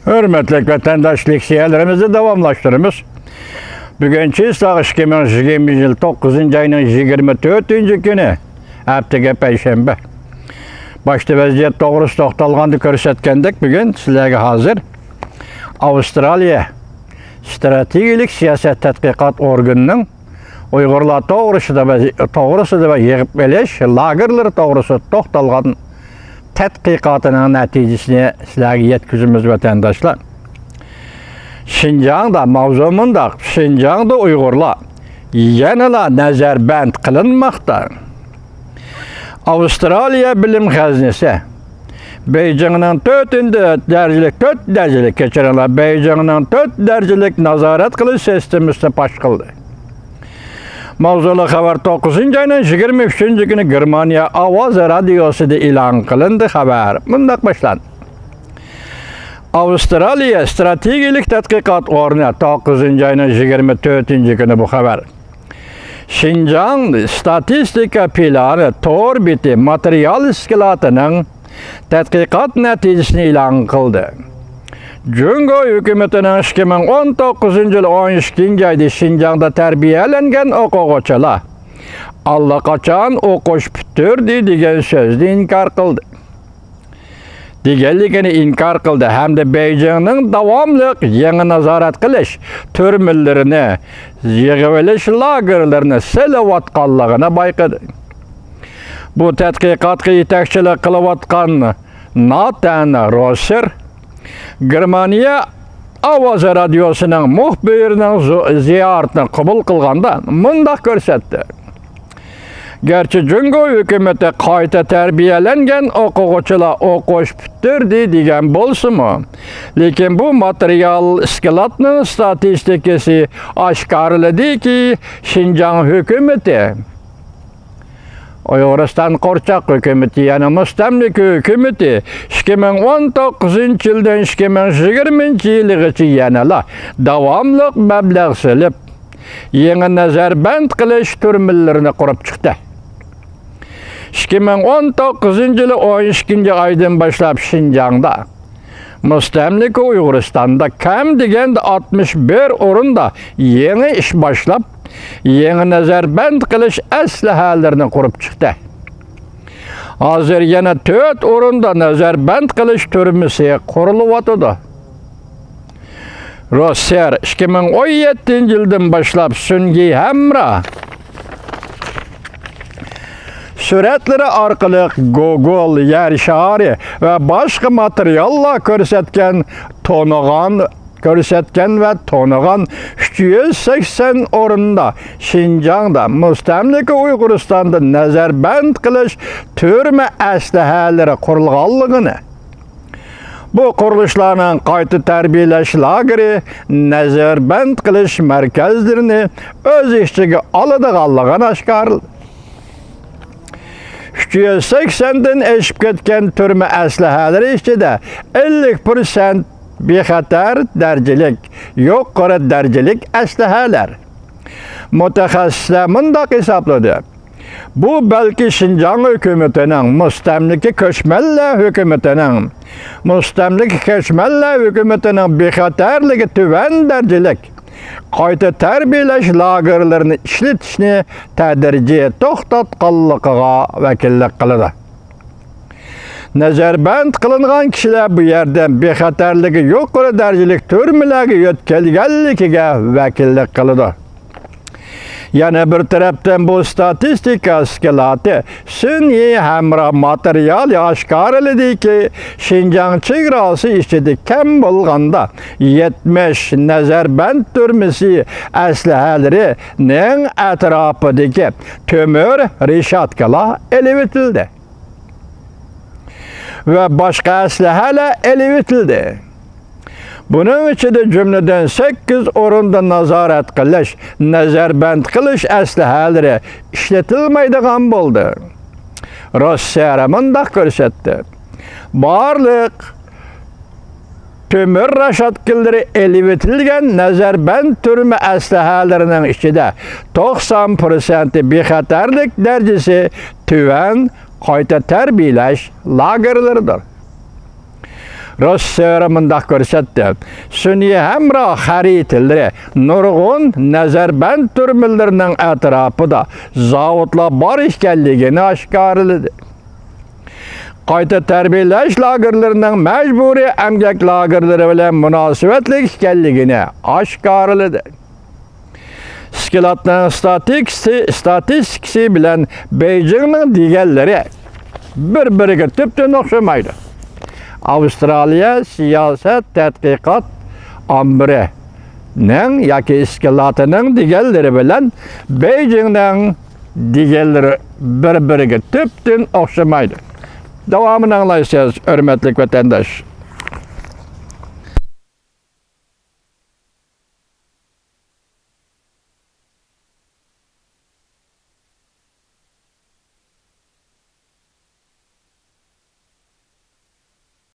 Hürmetlik vatandaşlık siyerlerimizi devamlaştırırız. Bugünkü ıslaq 2020 yıl 9. ayının 24. günü, haftaga payshanba. Başta vaziyet doğrusu to'xtalganды ko'rsatgandik, bugun sizlarga hozir Avstraliya strategik siyosat tadqiqot organining Uyg'urlar to'g'risida va yig'ib olish lagerlari to'g'risida to'xtalgan tadqiqotining natijasini sizlarga yetkazamiz vatandaşlar. Şinjan'da mavzumunda Şinjan'da Uyg'urlar yanala nazarband qilinmoqda. Avstraliya bilim xazinasi Beijing'ning 4 darajalik kechiringlar, Beijing'ning 4 darajalik nazorat qilish sistemasini fosh qildi. Mavzuli xabar 9 ayning 23 kuni Germaniya ovoz radiosida e'lon qilindi. Xabar bunday boshlandi. Avstraliya strategik tadqiqot organi 9 ayning 24 kuni bu xabar. Şinjan statistika plani to'rbiti material iskelatining tadqiqot natijasini e'lon qildi. Jungo hukumatining 2019 yil 12 oyda Şinjanda tarbiyalangan o'quvchilar allaqachon o'qish bitirdi degan so'zni inkor qildi. Deganligini inkor qildi hamda Beijingning davomli yangi nazorat qilish turmalarini, yig'ib olish lagerlarini silayotganligini bayqadi. Bu tadqiqotga yetakchilik qilayotgan Nathan Rosser Germaniya ovoz radiosining muxbirining ziyoratini qabul qilganda bunday ko'rsatdi. Gerçi Jungo hukumati qayta tarbiyalangan o'quvchilar o'qish bitirdi degan bo'lsa-mu, lekin bu material iskelatning statistikasi oshkorladiki, Şinjan hukumati Uyg'uriston qo'rchoq hukumati, yana mustamlik hukumati 2019 yildan 2020 yilgacha yanala davomli mablag' solib, yangi nazarband qilish turmalarini qurib chiqdi. 2019 yılı 12 aydan başlap Şinjan'da, mustamlik Uyg'uristonda kam deganda 61 o'rinda yangi ish boshlab, yangi nazarband qilish aslahalarini qurib chiqdi. Hozir yana 4 o'rinda nazarband qilish turmasi qurilyotdi. Rossiya 2017 yildan boshlab sun'iy hamra suratları orqali Google, yer shari va boshqa materiallar ko'rsatgan va to'nigan 380 o'rinda Şinjanda mustamlik Uyg'uristonda nazarband qilish turma aslahalari qurilganligini, bu qurilishlarning qayta tarbiyalash lageri, nazarband qilish markazlarini o'z ichiga oladiganligini oshkorladi. 380'den eşip ketken turma aslahalari ichida 50% bexatar darajalik, yuqori darajalik aslahalar. Mutaxassislar bunday hisobladi. Bu balki Şinjan hukumatining mustamlik ko'chmanlar hukumatining bexatarligi tuvan darajalik qayta tarbiyalash lagerlarini ishlatishni tadrijiy to'xtatganligiga vakillik qiladi. Nazarband qilingan kishilar bu yerdan bexatarligi yuqori darajalik turmalarga yetkazilganligiga vakillik qiladi. Yana bir tarafdan bu statistika iskelati sun'iy hamra material oshkorladiki, Şinjan chegarasi ichida kam bo'lganda 70 nazarband turmasi aslahalarining atrofidagi temir reshatkalar elib etildi va boshqa aslahalar elib etildi. Bunun içinde cümleden 8 o'rinda nazorat qilish, nazarband qilish aslahalari ishlatilmaydigan bo'ldi. Rossiya bunday ko'rsatdi. Barliq temir rashatkilari elib etilgan nazarband turma aslahalarining ichida 90% bexatarlik darajasi tuvan qayta tarbiyalash lagerlaridir. Rossiya mındaq görsətdi. Sünniye həmrah xəritələri nurgun nəzərbənd türmələrinin ətrafıda zavodla bar ikənligini aşkarladı. Qayta tərbiyələş lagerlərinin məcburi əmgək lagerləri bilan münasibətli ikənligini aşkarladı. Təşkilatların statistikası bilan Beijing'nin digərləri bir-biriga tüptün oxşamaydı. Avustraliya siyaset tədqiqat ambirining yoki iskilatıning digərləri bilan Beijing'ning digərləri bir-biriga tüptün oxşamaydı. Davamını anlayırsınız, hörmətli vətəndaş.